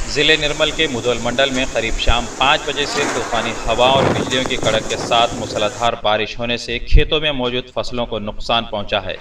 जिले निर्मल के मुधोल मंडल में करीब शाम 5 बजे से तूफानी हवा और बिजलियों की कड़क के साथ मूसलाधार बारिश होने से खेतों में मौजूद फसलों को नुकसान पहुंचा है।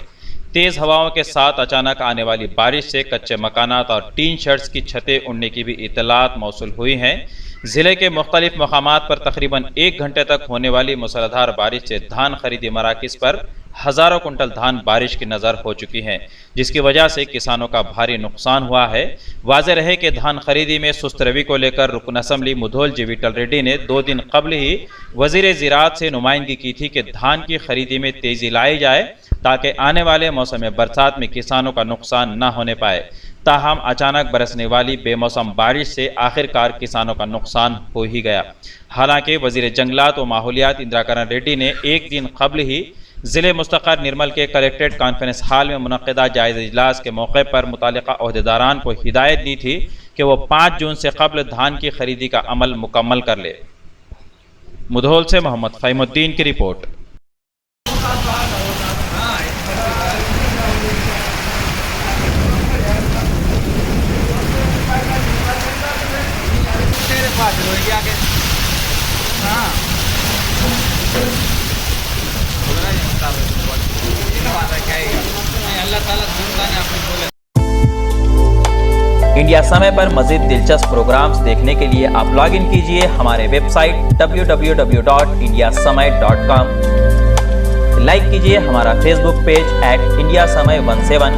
तेज हवाओं के साथ अचानक आने वाली बारिश से कच्चे मकानात और टीन शेड्स की छतें उड़ने की भी इतलात मौसूल हुई हैं। जिले के मुख्तलिफ मकामात पर तकरीबन 1 घंटे तक होने वाली मूसलाधार बारिश से धान खरीदी मराकिज पर हजारों कुंटल धान बारिश की नज़र हो चुकी हैं, जिसकी वजह से किसानों का भारी नुकसान हुआ है। वाज़ेह रहे कि धान खरीदी में सुस्त रवि को लेकर रुकन असम्बली मुधोल जी विठल रेड्डी ने 2 दिन कबल ही वजीर ज़राअत से नुमाइंदगी की थी कि धान की खरीदी में तेज़ी लाई जाए ताकि आने वाले मौसम बरसात में किसानों का नुकसान न होने पाए। ताहम अचानक बरसने वाली बेमौसम बारिश से आखिरकार किसानों का नुकसान हो ही गया। हालांकि वजीर जंगलात व माहौलियात इंदिरा करण रेड्डी ने 1 दिन कबल ही ज़िले मुस्तक़र निर्मल के कलेक्ट्रेट कॉन्फ्रेंस हॉल में मुनक़िदा जायज़ा इजलास के मौके पर मुतालिका अहदेदारान को हिदायत दी थी कि वो 5 जून से कबल धान की खरीदी का अमल मुकम्मल कर ले। मुधोल से मोहम्मद फ़हीमुद्दीन की रिपोर्ट। इंडिया समय पर मज़ीद दिलचस्प प्रोग्राम्स देखने के लिए आप लॉग इन कीजिए हमारे वेबसाइट www.indiasamay.com। लाइक कीजिए हमारा फेसबुक पेज @indiasamay17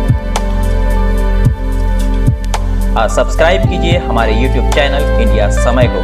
और सब्सक्राइब कीजिए हमारे यूट्यूब चैनल इंडिया समय को।